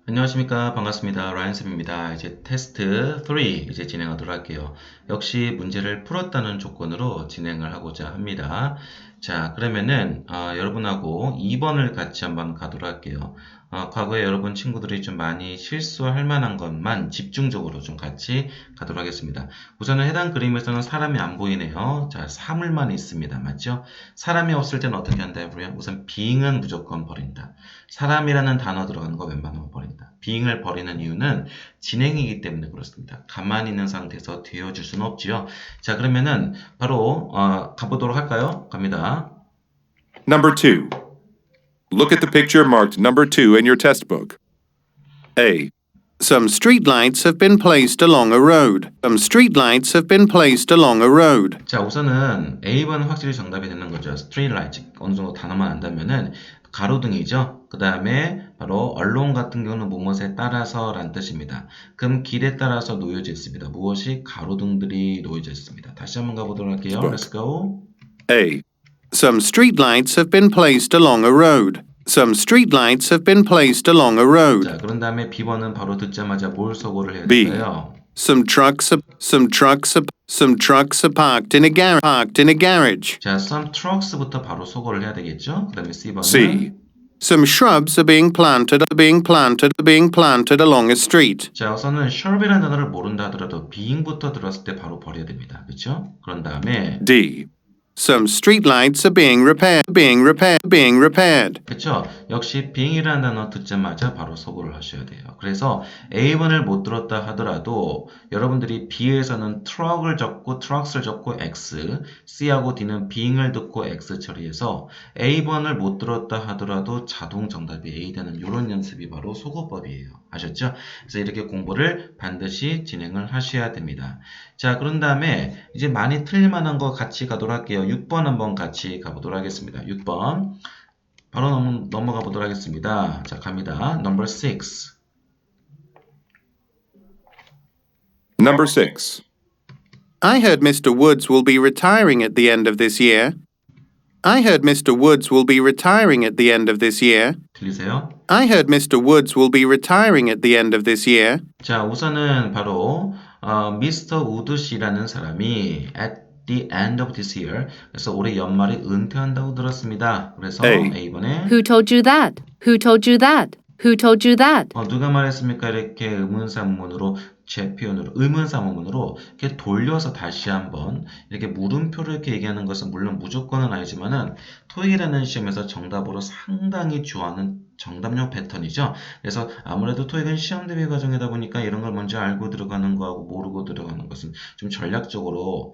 안녕하십니까. 반갑습니다. 라이언쌤입니다. 이제 테스트 3 이제 진행하도록 할게요. 역시 문제를 풀었다는 조건으로 진행을 하고자 합니다. 자, 그러면은 여러분하고 2번을 같이 한번 가도록 할게요. 과거에 여러분 친구들이 좀 많이 실수할 만한 것만 집중적으로 좀 같이 가도록 하겠습니다. 우선은 해당 그림에서는 사람이 안 보이네요. 자, 사물만 있습니다. 맞죠? 사람이 없을 때는 어떻게 한다고요? 우선 being은 무조건 버린다. 사람이라는 단어 들어가는 거 웬만하면 버린다. being을 버리는 이유는 진행이기 때문에 그렇습니다. 가만히 있는 상태에서 되어줄 수는 없지요. 자, 그러면은 바로 가보도록 할까요? 갑니다. Number 2. Look at the picture marked number 2 in your test book. A. Some streetlights have been placed along a road. Some streetlights have been placed along a road. 자, 우선은 A번은 확실히 정답이 되는 거죠. street light, 어느 정도 단어만 안다면은 가로등이죠. 그 다음에 바로 along 같은 경우는 무엇에 따라서 라는 뜻입니다. 그럼 길에 따라서 놓여져 있습니다. 무엇이? 가로등들이 놓여져 있습니다. 다시 한번 가보도록 할게요. Let's go. A. Some streetlights have been placed along a road. Some streetlights have been placed along a road. 자, 그런 다음에 B번은 바로 듣자마자 뭘 소거를 해야 B. 될까요? Some trucks are parked in a garage. 자, some trucks부터 바로 소거를 해야 되겠죠? 그 다음에 C번은 C. Some shrubs are being planted along a street. 자, 우선은 shrub이라는 단어를 모른다 하더라도 being부터 들었을 때 바로 버려야 됩니다. 그렇죠? 그런 다음에 D. Some streetlights are being repaired. 그렇죠? 역시 being이라는 단어 듣자마자 바로 소거를 하셔야 돼요. 그래서 A번을 못 들었다 하더라도 여러분들이 B에서는 truck을 적고 trucks를 적고 X, C하고 D는 being을 듣고 X 처리해서 A번을 못 들었다 하더라도 자동 정답이 A 되는 이런 연습이 바로 소거법이에요. 아셨죠? 그래서 이렇게 공부를 반드시 진행을 하셔야 됩니다. 자, 그런 다음에 이제 많이 틀릴만한 거 같이 가도록 할게요. 6번 한번 같이 가보도록 하겠습니다. 6번 바로 넘어가 보도록 하겠습니다. 자, 갑니다. Number 6. Number 6. I heard Mr. Woods will be retiring at the end of this year. I heard Mr. Woods will be retiring at the end of this year. 들리세요? I heard Mr. Woods will be retiring at the end of this year. 자, 우선은 바로 미스터 우드 씨라는 사람이 at the end of this year, 그래서 올해 연말에 은퇴한다고 들었습니다. 그래서 A. A번에 Who told you that? Who told you that? Who told you that? 누가 말했습니까? 이렇게 의문사문으로 제 표현으로 의문사문으로 이렇게 돌려서 다시 한번 이렇게 물음표를 이렇게 얘기하는 것은 물론 무조건은 아니지만은 토익이라는 시험에서 정답으로 상당히 좋아하는 정답용 패턴이죠. 그래서 아무래도 토익은 시험 대비 과정이다 보니까 이런 걸 먼저 알고 들어가는 거하고 모르고 들어가는 것은 좀 전략적으로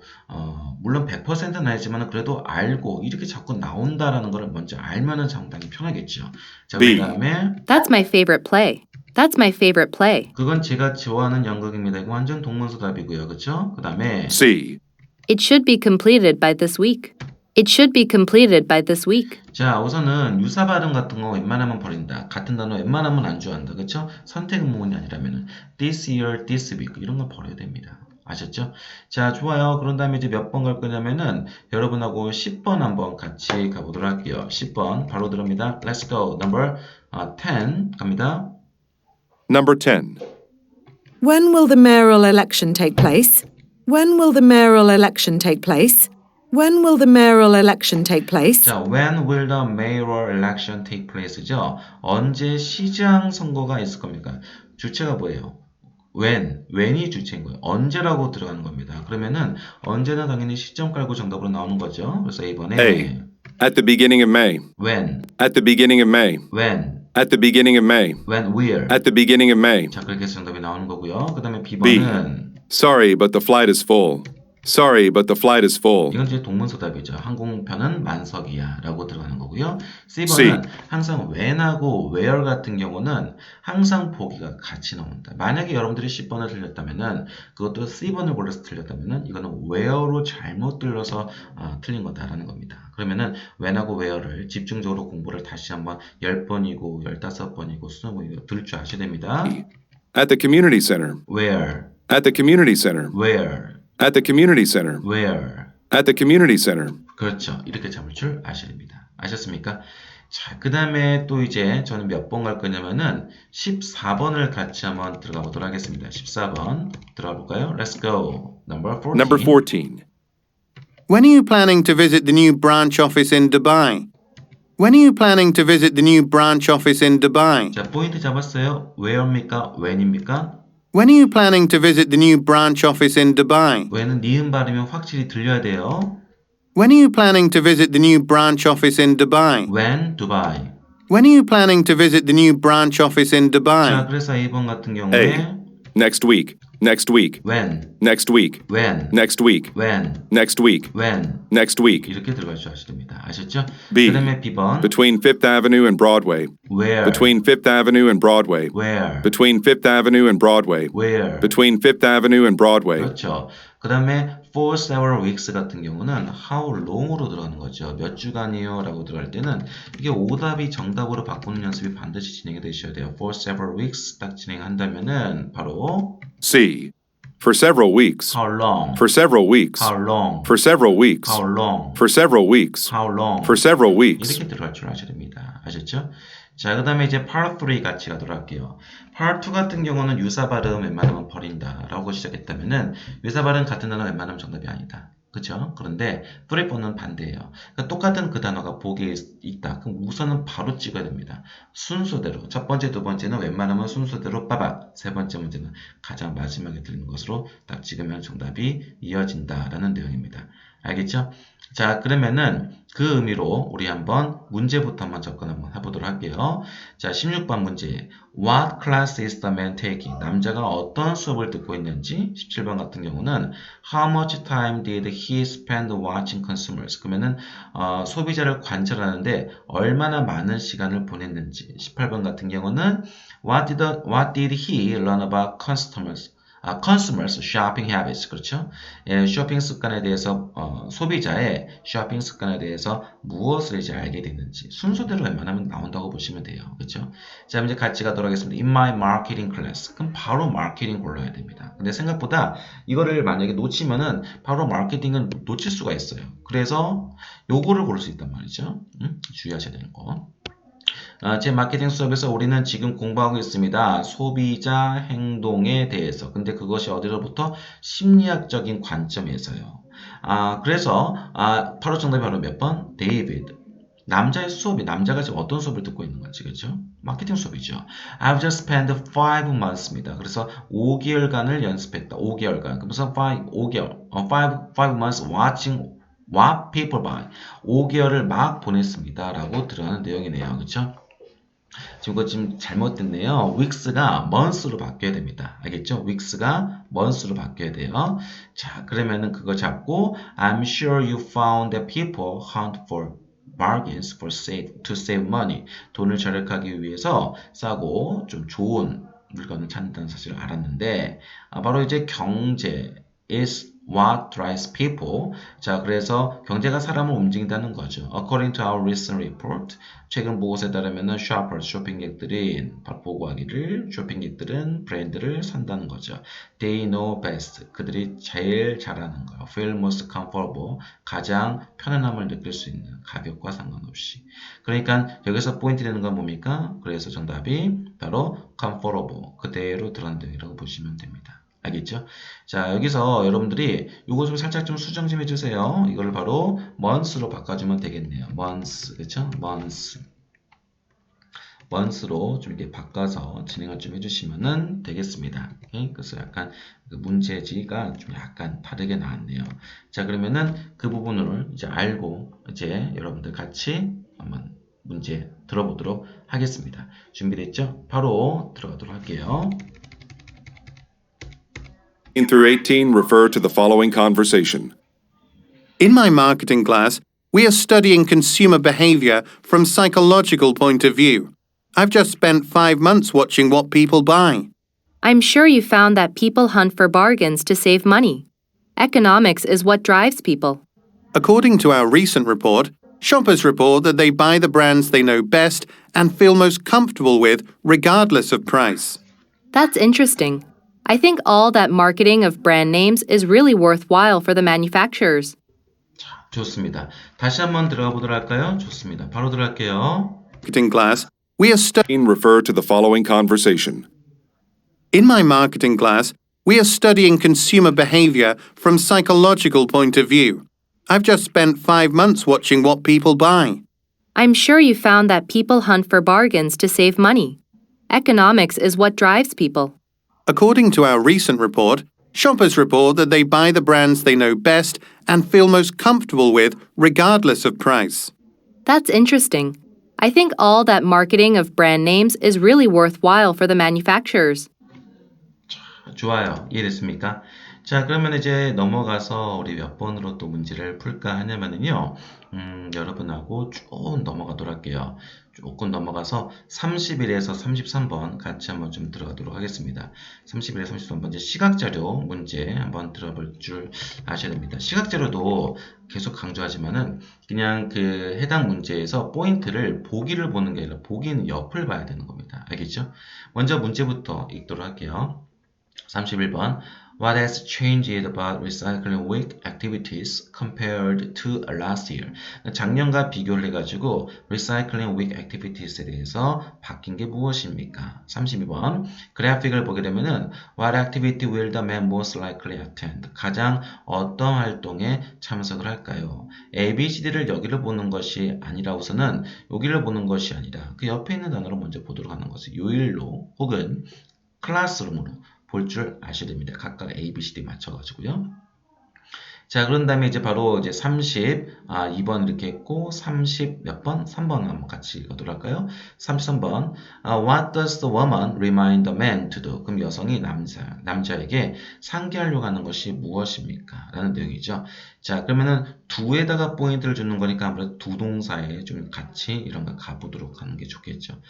물론 100%는 아니지만 그래도 알고 이렇게 자꾸 나온다라는 걸 먼저 알면은 상당히 편하겠죠. 자, B. 그다음에 That's my favorite play. That's my favorite play. 그건 제가 좋아하는 연극입니다. 이거 완전 동문서답이고요. 그렇죠? 그다음에 C. It should be completed by this week. It should be completed by this week. 자, 우선은 유사 발음 같은 거 웬만하면 버린다. 같은 단어 웬만하면 안 좋아한다. 그렇죠? 선택 의문이 아니라면은 this year, this week 이런 거 버려야 됩니다. 아셨죠? 자, 좋아요. 그런 다음에 이제 몇 번 갈 거냐면은 여러분하고 10번 한번 같이 가보도록 할게요. 10번 바로 들어옵니다. Let's go. Number 10 갑니다. Number 10. When will the mayoral election take place? When will the mayoral election take place? When will the mayoral election take place? 자, when will the mayoral election take place죠? 언제 시장 선거가 있을 겁니까? 주체가 뭐예요? when이 주체인 거예요. 언제라고 들어가는 겁니다. 그러면은 언제는 당연히 시점 깔고 정답으로 나오는 거죠. 그래서 이번에 A. At the beginning of May. when, At the beginning of May. when, At the beginning of May. when, where. At the beginning of May. 자, 그렇게 해서 정답이 나오는 거고요. 그 다음에 B번은 Sorry, but the flight is full. Sorry, but the flight is full. 이건 이제 동문서답이죠. 항공편은 만석이야 라고 들어가는 거고요. C번은 항상 when하고 where 같은 경우는 항상 보기가 같이 나온다. 만약에 여러분들이 10번을 틀렸다면은 그것도 C번을 골라서 틀렸다면은 이거는 where로 잘못 들려서 틀린 거다라는 겁니다. 그러면은 when하고 where를 집중적으로 공부를 다시 한번 10번이고 15번이고 20번이고 들을 줄 아셔야 됩니다. At the community center. where, At the community center. where, At the community center. where. At the community center. 그렇죠. 이렇게 잡을 줄 아셔야 됩니다. 아셨습니까? 자, 그 다음에 또 이제 저는 몇 번 갈 거냐면은 14번을 같이 한번 들어가 보도록 하겠습니다. 14번 들어가 볼까요? Let's go. Number 14. Number 14. When are you planning to visit the new branch office in Dubai? When are you planning to visit the new branch office in Dubai? 자, 포인트 잡았어요. where입니까? when입니까? When are you planning to visit the new branch office in Dubai? when은 니은 발음이 확실히 들려야 돼요. When are you planning to visit the new branch office in Dubai? when, Dubai. When are you planning to visit the new branch office in 자, Dubai? 그래서 2번 같은 경우에 A. Next week. Next week. when, Next week. when, Next week. when, Next week. when Next week. 이렇게 들어갈 줄 아셔야 됩니다. 아셨죠? B. 그 다음에 B번 Between 5th Avenue and Broadway. where, Between 5th Avenue and Broadway. where, Between 5th Avenue and Broadway. where Between 5th Avenue and Broadway. 그렇죠. 그 다음에 for several weeks 같은 경우는 how long으로 들어가는 거죠. 몇 주간이요? 라고 들어갈 때는 이게 오답이 정답으로 바꾸는 연습이 반드시 진행이 되셔야 돼요. for several weeks 딱 진행한다면은 바로 C. For several weeks. how long, For several weeks. how long, For several weeks. how long, For several weeks. how long For several weeks. 이렇게 들어갈 줄 아셔야 됩니다. 아셨죠? 자, 그 다음에 이제 part 3 같이 가도록 할게요. part 2 같은 경우는 유사 발음 웬만하면 버린다 라고 시작했다면은 유사 발음 같은 단어 웬만하면 정답이 아니다. 그쵸? 그런데 3, 4는 반대예요. 그러니까 똑같은 그 단어가 보기에 있다. 그럼 우선은 바로 찍어야 됩니다. 순서대로. 첫 번째, 두 번째는 웬만하면 순서대로 빠박. 세 번째 문제는 가장 마지막에 들리는 것으로 딱 찍으면 정답이 이어진다라는 내용입니다. 알겠죠? 자, 그러면은 그 의미로 우리 한번 문제부터 한번 접근 한번 해보도록 할게요. 자, 16번 문제. What class is the man taking? 남자가 어떤 수업을 듣고 있는지. 17번 같은 경우는 How much time did he spend watching consumers? 그러면은 소비자를 관찰하는데 얼마나 많은 시간을 보냈는지. 18번 같은 경우는 What did he learn about consumers shopping habits. 그렇죠? 예, 쇼핑 습관에 대해서 소비자의 쇼핑 습관에 대해서 무엇을 이제 알게 됐는지 순서대로 웬만하면 나온다고 보시면 돼요. 그렇죠? 자, 이제 같이 가도록 하겠습니다. In my marketing class. 그럼 바로 마케팅 골라야 됩니다. 근데 생각보다 이거를 만약에 놓치면은 바로 마케팅을 놓칠 수가 있어요. 그래서 요거를 고를 수 있단 말이죠. 주의하셔야 되는 거. 제 마케팅 수업에서 우리는 지금 공부하고 있습니다. 소비자 행동에 대해서. 근데 그것이 어디로부터? 심리학적인 관점에서요. 그래서 바로 정답이 바로 몇 번? 데이비드. 남자의 수업이 남자가 지금 어떤 수업을 듣고 있는 건지, 그렇죠? 마케팅 수업이죠. I've just spent 5 months입니다. 그래서 5개월간을 연습했다. 5개월간. 그래서 5 months watching what people buy. 5개월을 막 보냈습니다. 라고 들어가는 내용이네요. 그렇죠? 지금 그거 지금 잘못됐네요. weeks가 months로 바뀌어야 됩니다. 알겠죠? weeks가 months로 바뀌어야 돼요. 자, 그러면은 그거 잡고 I'm sure you found that people hunt for bargains to save money. 돈을 절약하기 위해서 싸고 좀 좋은 물건을 찾는다는 사실을 알았는데 바로 이제 경제 is what drives people. 자, 그래서 경제가 사람을 움직인다는 거죠. According to our recent report, 최근 보고서에 따르면 shoppers, 쇼핑객들이 보고하기를 쇼핑객들은 브랜드를 산다는 거죠. They know best. 그들이 제일 잘하는 거예요. Feel most comfortable. 가장 편안함을 느낄 수 있는 가격과 상관없이. 그러니까 여기서 포인트 되는 건 뭡니까? 그래서 정답이 바로 comfortable. 그대로 들어간 내용이라고 보시면 됩니다. 알겠죠? 자, 여기서 여러분들이 이거 좀 살짝 좀 수정 좀 해주세요. 이걸 바로 months로 바꿔주면 되겠네요. months, 그렇죠? months로 좀 이렇게 바꿔서 진행을 좀 해주시면 되겠습니다. 오케이? 그래서 약간 그 문제지가 좀 약간 다르게 나왔네요. 자, 그러면은 그 부분을 이제 알고 이제 여러분들 같이 한번 문제 들어보도록 하겠습니다. 준비됐죠? 바로 들어가도록 할게요. In through 18, refer to the following conversation. In my marketing class, we are studying consumer behavior from psychological point of view. I've just spent 5 months watching what people buy. I'm sure you found that people hunt for bargains to save money. Economics is what drives people. According to our recent report, shoppers report that they buy the brands they know best and feel most comfortable with, regardless of price. That's interesting. I think all that marketing of brand names is really worthwhile for the manufacturers. 좋습니다. 다시 한번 들어가 보도록 할까요? 좋습니다. 바로 들어갈게요. marketing class, we are studying. Refer to the following conversation. In my marketing class, we are studying consumer behavior from psychological point of view. I've just spent 5 months watching what people buy. I'm sure you found that people hunt for bargains to save money. Economics is what drives people. According to our recent report, shoppers report that they buy the brands they know best and feel most comfortable with, regardless of price. That's interesting. I think all that marketing of brand names is really worthwhile for the manufacturers. 좋아요. 이해됐습니까? 자, 그러면 이제 넘어가서 우리 몇 번으로 또 문제를 풀까 하냐면은요, 여러분하고 쭉 넘어가도록 할게요. 조금 넘어가서 31에서 33번 같이 한번 좀 들어가도록 하겠습니다. 31에서 33번 이제 시각자료 문제 한번 들어볼 줄 아셔야 됩니다. 시각자료도 계속 강조하지만은 그냥 그 해당 문제에서 포인트를 보기를 보는 게 아니라 보기는 옆을 봐야 되는 겁니다. 알겠죠? 먼저 문제부터 읽도록 할게요. 31번. What has changed about recycling week activities compared to last year? 작년과 비교를 해가지고 recycling week activities에 대해서 바뀐 게 무엇입니까? 32번. 그래픽을 보게 되면은 What activity will the man most likely attend? 가장 어떤 활동에 참석을 할까요? A, B, C, D를 여기를 보는 것이 아니라 우선은 여기를 보는 것이 아니라 그 옆에 있는 단어를 먼저 보도록 하는 것을 요일로 혹은 클래스룸으로 볼 줄 아셔야 됩니다. 각각 A, B, C, D 맞춰가지고요. 자, 그런 다음에 이제 바로 이제 2번 이렇게 했고, 30 몇 번? 3번 한번 같이 읽어도록 할까요? 33번. What does the woman remind the man to do? 그럼 여성이 남자에게 상기하려고 하는 것이 무엇입니까? 라는 내용이죠. 자, 그러면은 do에다가 포인트를 주는 거니까 아무래도 두 동사에 좀 같이 이런 거 가보도록 하는 게 좋겠죠.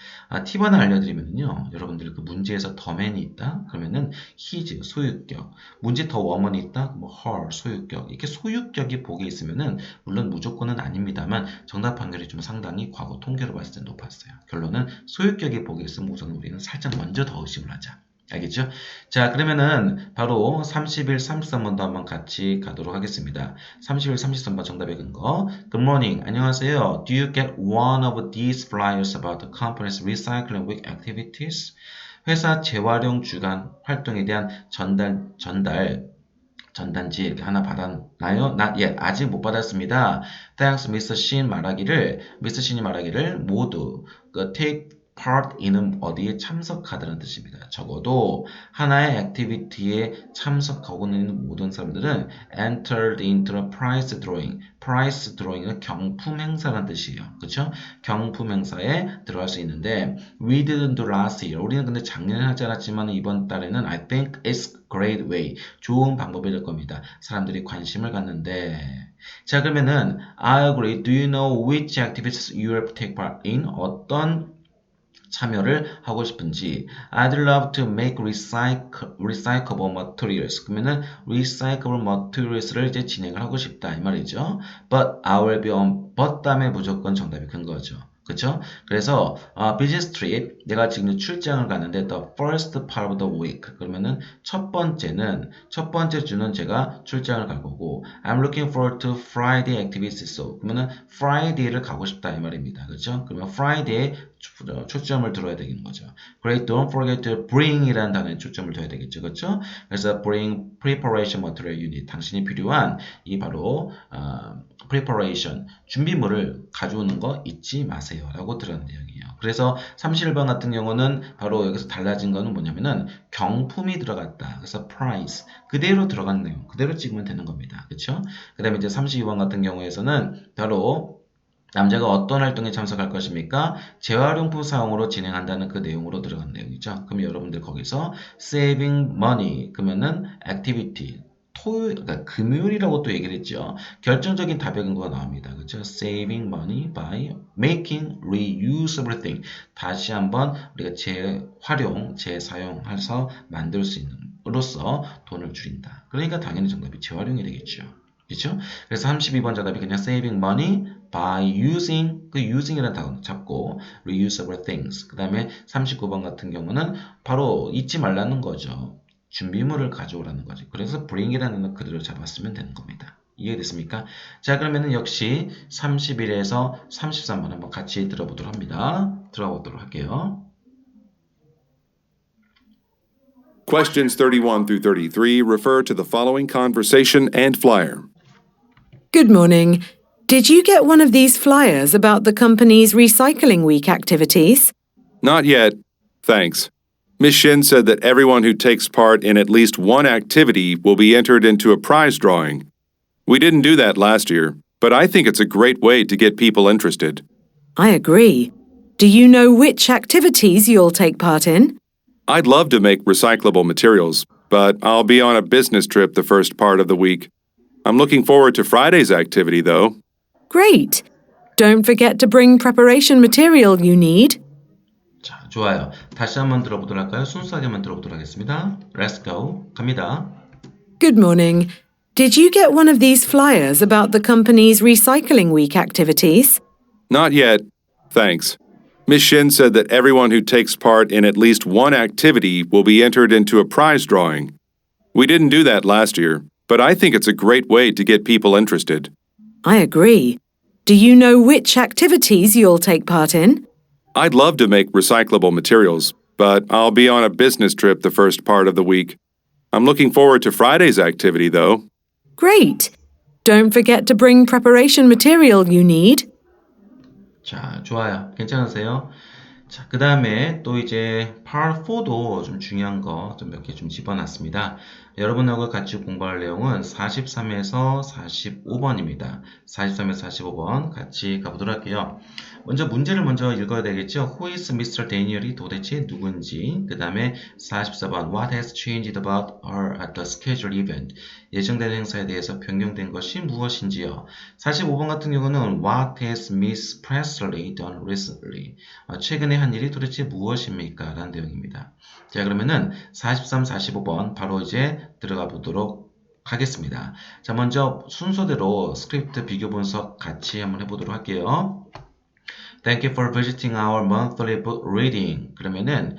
팁 하나 알려드리면요. 여러분들 그 문제에서 the man이 있다? 그러면은 his, 소유격. 문제 the woman이 있다? 뭐 her, 소유격. 이렇게 소유격이 보기에 있으면은 물론 무조건은 아닙니다만 정답 확률이 좀 상당히 과거 통계로 봤을 때 높았어요. 결론은 소유격이 보기에 있으면 우선 우리는 살짝 먼저 더 의심을 하자. 알겠죠? 자, 그러면은 바로 31, 33번도 한번 같이 가도록 하겠습니다. 31, 33번 정답의 근거. Good morning. 안녕하세요. Do you get one of these flyers about the company's recycling week activities? 회사 재활용 주간 활동에 대한 전단지 이렇게 하나 받았나요? Not yet. 아직 못 받았습니다. Thanks, Mr. Shin Mr. Shin이 말하기를 모두 take part in은 어디에 참석하다는 뜻입니다. 적어도 하나의 액티비티에 참석하고 있는 모든 사람들은 entered into a prize drawing. prize drawing은 경품 행사라는 뜻이에요. 그렇죠? 경품 행사에 들어갈 수 있는데 we didn't do last year. 우리는 근데 작년에 하지 않았지만 이번 달에는 I think it's great way. 좋은 방법이 될 겁니다. 사람들이 관심을 갖는데 자 그러면은 I agree. Do you know which activities you will take part in? 어떤 참여를 하고 싶은지 I'd love to make recyclable materials 그러면은 recyclable materials를 이제 진행을 하고 싶다 이 말이죠. But I will be on but 다음에 무조건 정답이 근거죠. 그쵸? 그래서 business trip 내가 지금 출장을 가는데 the first part of the week 그러면은 첫 번째 주는 제가 출장을 갈 거고 I'm looking forward to Friday activities so 그러면은 Friday를 가고 싶다 이 말입니다. 그렇죠? 그러면 Friday에 초점을 들어야 되는 거죠. Great, don't forget to bring 이라는 단어에 초점을 둬야 되겠죠. 그렇죠? 그래서 bring preparation material unit 당신이 필요한 이 바로 preparation 준비물을 가져오는 거 잊지 마세요 라고 들은 내용이에요. 그래서 31번 같은 경우는 바로 여기서 달라진 거는 뭐냐면은 경품이 들어갔다. 그래서 prize 그대로 들어간 내용 그대로 찍으면 되는 겁니다. 그렇죠? 그 다음에 이제 32번 같은 경우에서는 바로 남자가 어떤 활동에 참석할 것입니까? 재활용품 사용으로 진행한다는 그 내용으로 들어간 내용이죠. 그럼 여러분들 거기서 saving money 그러면은 activity 그러니까 금요일이라고 또 얘기를 했죠. 결정적인 답의 근거가 나옵니다. 그렇죠? Saving money by making reusable thing. 다시 한번 우리가 재활용, 재사용해서 만들 수 있는 으로써 돈을 줄인다. 그러니까 당연히 정답이 재활용이 되겠죠. 그렇죠? 그래서 32번 정답이 그냥 saving money by using 그 using이라는 단어 잡고 reusable things. 그 다음에 39번 같은 경우는 바로 잊지 말라는 거죠. 준비물을 가져오라는 거지. 그래서 bring이라는 거 그대로 잡았으면 되는 겁니다. 이해됐습니까? 자, 그러면은 역시 31에서 33번 한번 같이 들어보도록 합니다. 들어보도록 할게요. Questions 31 through 33 refer to the following conversation and flyer. Good morning. Did you get one of these flyers about the company's Recycling Week activities? Not yet. Thanks. Ms. Shin said that everyone who takes part in at least one activity will be entered into a prize drawing. We didn't do that last year, but I think it's a great way to get people interested. I agree. Do you know which activities you'll take part in? I'd love to make recyclable materials, but I'll be on a business trip the first part of the week. I'm looking forward to Friday's activity, though. Great. Don't forget to bring preparation material you need. 자, 좋아요. 다시 한번 들어보도록 할까요? 순수하게 한번 들어보도록 하겠습니다. Let's go. 갑니다. Good morning. Did you get one of these flyers about the company's Recycling Week activities? Not yet. Thanks. Ms. Shin said that everyone who takes part in at least one activity will be entered into a prize drawing. We didn't do that last year, but I think it's a great way to get people interested. I agree. Do you know which activities you'll take part in? I'd love to make recyclable materials, but I'll be on a business trip the first part of the week. I'm looking forward to Friday's activity, though. Great. Don't forget to bring preparation material you need. 자, 좋아요. 괜찮으세요? 자, 그 다음에 또 이제 Part 4도 좀 중요한 거 좀 몇 개 좀 집어놨습니다. 여러분하고 같이 공부할 내용은 43에서 45번입니다. 43에서 45번 같이 가보도록 할게요. 먼저 문제를 먼저 읽어야 되겠죠. Who is Mr. Daniel이 도대체 누군지. 그 다음에 44번 What has changed about her at the scheduled event? 예정된 행사에 대해서 변경된 것이 무엇인지요. 45번 같은 경우는 What has Miss Presley done recently? 최근에 한 일이 도대체 무엇입니까? 라는 내용입니다. 자, 그러면은 43, 45번 바로 이제 들어가 보도록 하겠습니다. 자, 먼저 순서대로 스크립트 비교 분석 같이 한번 해보도록 할게요. Thank you for visiting our monthly book reading. 그러면은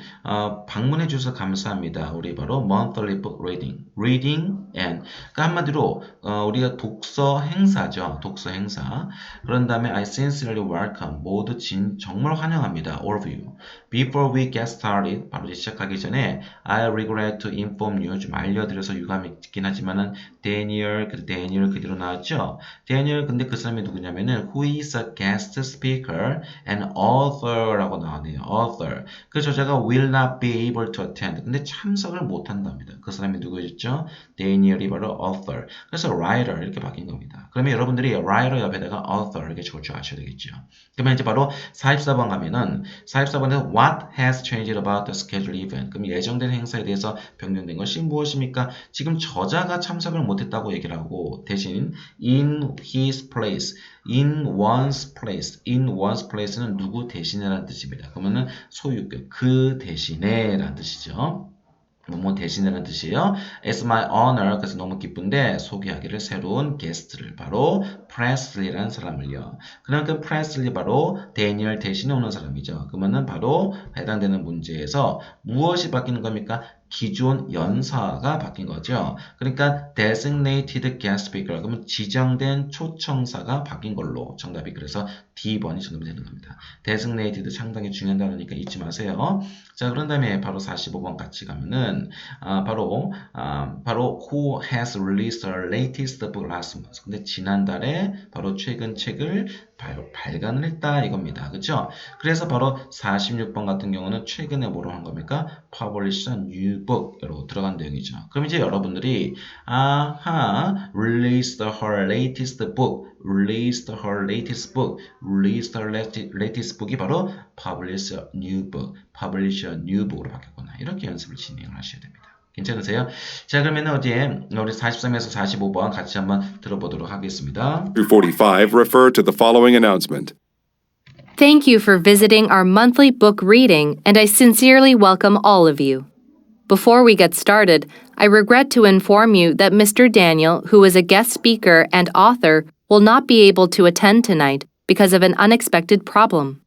방문해 주셔서 감사합니다. 우리 바로 monthly book reading and 그러니까 한마디로 우리가 독서 행사죠. 독서 행사. 그런 다음에 I sincerely welcome. 모두 정말 환영합니다. All of you. Before we get started, 바로 시작하기 전에 I regret to inform you. 좀 알려드려서 유감이 있긴 하지만은 Daniel 그대로 나왔죠. Daniel 근데 그 사람이 누구냐면은 who is a guest speaker and author라고 나오네요. author. 그 저자가 will not be able to attend. 근데 참석을 못 한답니다. 그 사람이 누구였죠? Daniel이 바로 author. 그래서 writer 이렇게 바뀐 겁니다. 그러면 여러분들이 writer 옆에다가 author 이렇게 적을 줄 아셔야 되겠죠. 그러면 이제 바로 44번 가면은 44번에서 what has changed about the scheduled event? 그럼 예정된 행사에 대해서 변경된 것이 무엇입니까? 지금 저자가 참석을 못했다고 얘기를 하고 대신 in his place, in one's place, in one's place는 누구 대신에라는 뜻입니다. 그러면은 소유격 그 대신에라는 뜻이죠. 뭐 대신이라는 뜻이에요. It's my honor. 그래서 너무 기쁜데 소개하기를 새로운 게스트를 바로 프레슬리라는 사람을요. 그러니까 프레슬리 바로 데니얼 대신에 오는 사람이죠. 그러면은 바로 해당되는 문제에서 무엇이 바뀌는 겁니까? 기존 연사가 바뀐 거죠. 그러니까 designated guest speaker 그러면 지정된 초청사가 바뀐 걸로 정답이 그래서 D번이 정답이 되는 겁니다. designated 상당히 중요한 단어니까 잊지 마세요. 자, 그런 다음에 바로 45번 같이 가면은 바로 who has released her latest book last month. 근데 지난달에 바로 최근 책을 발간을 했다 이겁니다. 그렇죠? 그래서 바로 46번 같은 경우는 최근에 뭐로 한 겁니까? publish a new book으로 들어간 내용이죠. 그럼 이제 여러분들이 released her latest book, released her latest book, released her latest book이 바로 publish a new book, publish a new book으로 바뀌었구나. 이렇게 연습을 진행을 하셔야 됩니다. 괜찮으세요? 자, 그러면 어제 우리 43에서 45번 같이 한번 들어보도록 하겠습니다. Through 45 refer to the following announcement. Thank you for visiting our monthly book reading, and I sincerely welcome all of you. Before we get started, I regret to inform you that Mr. Daniel, who is a guest speaker and author, will not be able to attend tonight because of an unexpected problem.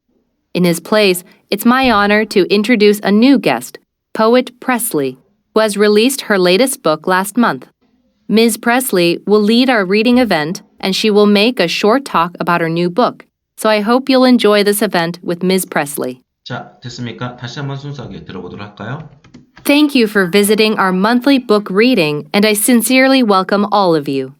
In his place, it's my honor to introduce a new guest, poet Presley, who has released her latest book last month. Ms. Presley will lead our reading event and she will make a short talk about her new book. So I hope you'll enjoy this event with Ms. Presley. 자, 됐습니까? 다시 한번 순수하게 들어보도록 할까요? Thank you for visiting our monthly book reading, and I sincerely welcome all of you.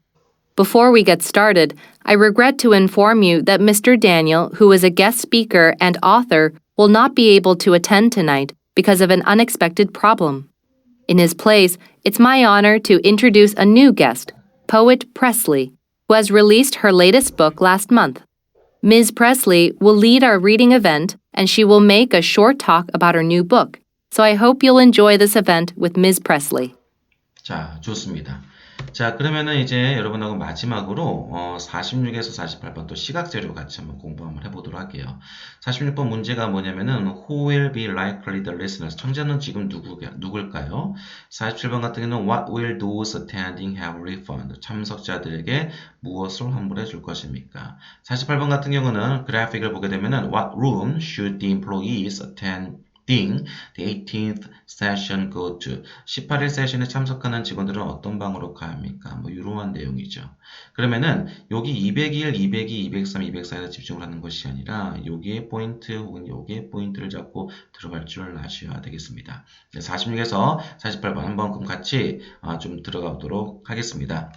Before we get started, I regret to inform you that Mr. Daniel, who is a guest speaker and author, will not be able to attend tonight because of an unexpected problem. In his place, it's my honor to introduce a new guest, Poet Presley, who has released her latest book last month. Ms. Presley will lead our reading event, and she will make a short talk about her new book. So I hope you'll enjoy this event with Ms. Presley. 자, 좋습니다. 자, 그러면은 이제 여러분하고 마지막으로 46에서 48번 또 시각재료 같이 한번 공부 한번 해보도록 할게요. 46번 문제가 뭐냐면은 Who will be likely the listeners? 청자는 지금 누굴까요? 47번 같은 경우는 What will those attending have refund? 참석자들에게 무엇을 환불해 줄 것입니까? 48번 같은 경우는 그래픽을 보게 되면은 What room should the employees attend? The 18th session go to. 18일 세션에 참석하는 직원들은 어떤 방으로 가야 합니까? 뭐 이러한 내용이죠. 그러면은 여기 201, 202, 203, 204에 집중을 하는 것이 아니라 여기에 포인트 혹은 여기에 포인트를 잡고 들어갈 줄 아셔야 되겠습니다. 46에서 48번 한번 그럼 같이 좀 들어가 보도록 하겠습니다.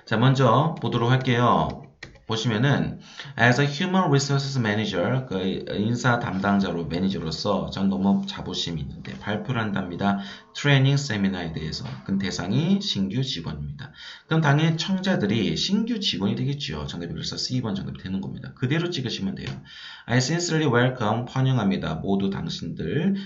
자, 먼저 보도록 할게요. 보시면은 as a human resources manager, 그 인사 담당자로 매니저로서 전 너무 자부심이 있는데 발표를 한답니다. 트레이닝 세미나에 대해서. 그 대상이 신규 직원입니다. 그럼 당연히 청자들이 신규 직원이 되겠죠. 정답이 그래서 C번 정답이 되는 겁니다. 그대로 찍으시면 돼요. I sincerely welcome, 환영합니다. 모두 당신들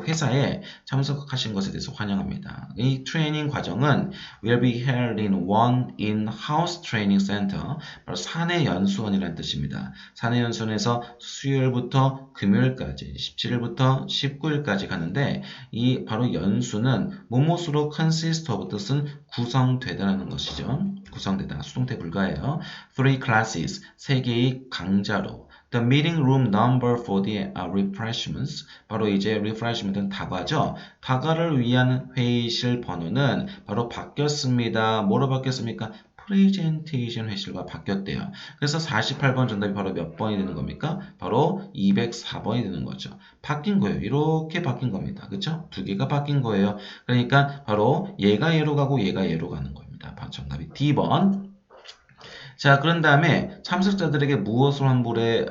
회사에 참석하신 것에 대해서 환영합니다. 이 트레이닝 과정은 will be held in one in-house training center, 바로 사내연수원이라는 뜻입니다. 사내연수원에서 수요일부터 금요일까지 17일부터 19일까지 가는데 이 바로 연수는 무엇으로 consist of 뜻은 구성되다라는 것이죠. 구성되다, 수동태 불가예요. 3 classes, 3개의 강좌로 The meeting room number for the refreshments. 바로 이제 refreshment은 다과죠. 다과를 위한 회의실 번호는 바로 바뀌었습니다. 뭐로 바뀌었습니까? 프레젠테이션 회실과 바뀌었대요. 그래서 48번 정답이 바로 몇 번이 되는 겁니까? 바로 204번이 되는 거죠. 바뀐 거예요. 이렇게 바뀐 겁니다. 그렇죠? 두 개가 바뀐 거예요. 그러니까 바로 얘가 얘로 가고 얘가 얘로 가는 겁니다. 정답이 D번. 자, 그런 다음에 참석자들에게 무엇을 환불해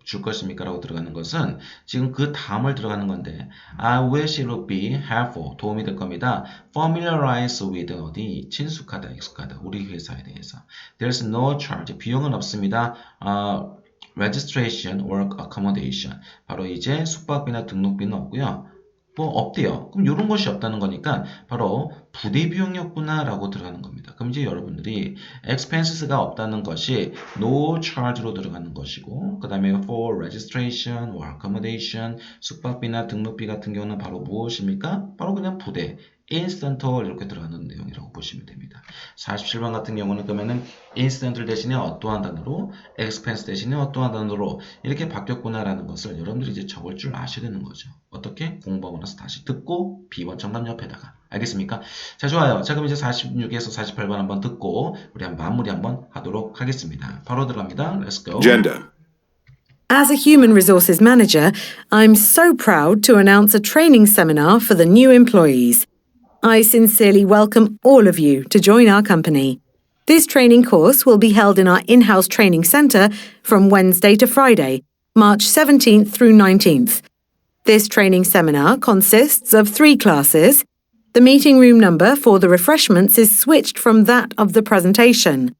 줄 것입니까? 라고 들어가는 것은 지금 그 다음을 들어가는 건데 I wish it would be helpful. 도움이 될 겁니다. Familiarize with 어디? 친숙하다, 익숙하다. 우리 회사에 대해서. There's no charge. 비용은 없습니다. Registration or accommodation. 바로 이제 숙박비나 등록비는 없고요. 뭐 없대요. 그럼 이런 것이 없다는 거니까 바로 부대 비용이었구나 라고 들어가는 겁니다. 그럼 이제 여러분들이 expenses가 없다는 것이 no charge로 들어가는 것이고 그 다음에 for registration or accommodation 숙박비나 등록비 같은 경우는 바로 무엇입니까? 바로 그냥 부대 incidental 이렇게 들어가는 내용이라고 보시면 됩니다. 47번 같은 경우는 그러면은 incidental 대신에 어떠한 단어로 expense 대신에 어떠한 단어로 이렇게 바뀌었구나라는 것을 여러분들이 이제 적을 줄 아셔야 되는 거죠. 어떻게? 공부하고 나서 다시 듣고 B번 정답 옆에다가. 알겠습니까? 자, 좋아요. 자, 그럼 이제 46에서 48번 한번 듣고 우리 한번 마무리 한번 하도록 하겠습니다. 바로 들어갑니다. Let's go. Agenda. As a human resources manager, I'm so proud to announce a training seminar for the new employees. I sincerely welcome all of you to join our company. This training course will be held in our in-house training centre from Wednesday to Friday, March 17th through 19th. This training seminar consists of 3 classes. The meeting room number for the refreshments is switched from that of the presentation.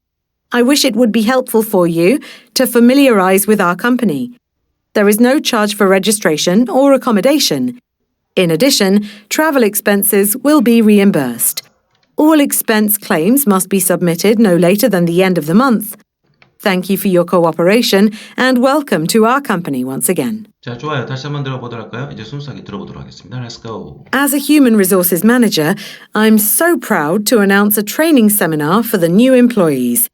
I wish it would be helpful for you to familiarise with our company. There is no charge for registration or accommodation. In addition, travel expenses will be reimbursed. All expense claims must be submitted no later than the end of the month. Thank you for your cooperation and welcome to our company once again. 자, 좋아요. 다시 한번 들어보도록 할까요? 이제 순수하게 들어보도록 하겠습니다. Let's go. As a human resources manager, I'm so proud to announce a training seminar for the new employees.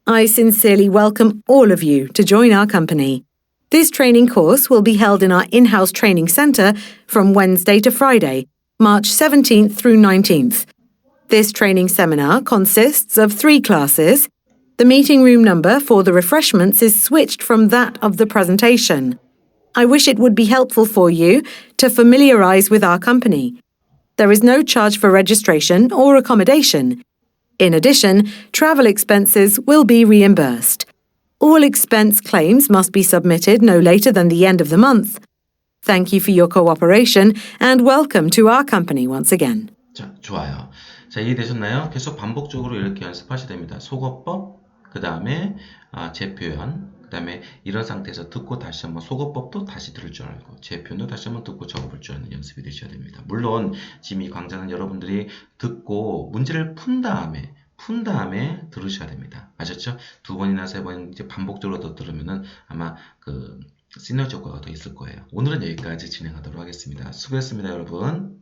I sincerely welcome all of you to join our company. This training course will be held in our in-house training centre from Wednesday to Friday, March 17th through 19th. This training seminar consists of 3 classes. The meeting room number for the refreshments is switched from that of the presentation. I wish it would be helpful for you to familiarize with our company. There is no charge for registration or accommodation. In addition, travel expenses will be reimbursed. All expense claims must be submitted no later than the end of the month. Thank you for your cooperation and welcome to our company once again. 자, 좋아요. 자, 이해되셨나요? 계속 반복적으로 이렇게 연습하셔야 됩니다. 속어법, 그 다음에 제표현, 그 다음에 이런 상태에서 듣고 다시 한번 속어법도 다시 들을 줄 알고 제표현도 다시 한번 듣고 적어볼 줄 아는 연습이 되셔야 됩니다. 물론 지금 이 강좌는 여러분들이 듣고 문제를 푼 다음에 들으셔야 됩니다. 아셨죠? 2번이나 3번 이제 반복적으로 더 들으면은 아마 그 시너지 효과가 더 있을 거예요. 오늘은 여기까지 진행하도록 하겠습니다. 수고했습니다, 여러분.